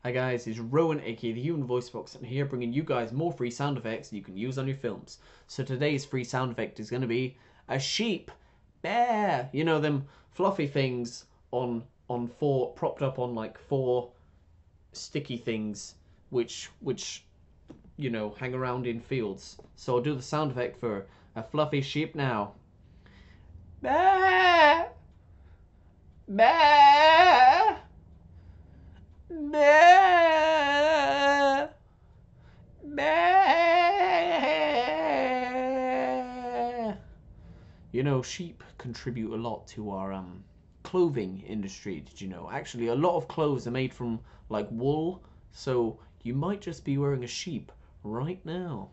Hi guys, it's Rowan aka the Human Voice Box, and here bringing you guys more free sound effects you can use on your films. So today's free sound effect is going to be a sheep. Bear! You know them fluffy things on four, propped up on like four sticky things which you know hang around in fields. So I'll do the sound effect for a fluffy sheep now. Bear! Bear! Bear! Bear! You know, sheep contribute a lot to our clothing industry, did you know? Actually, a lot of clothes are made from like wool, so you might just be wearing a sheep right now.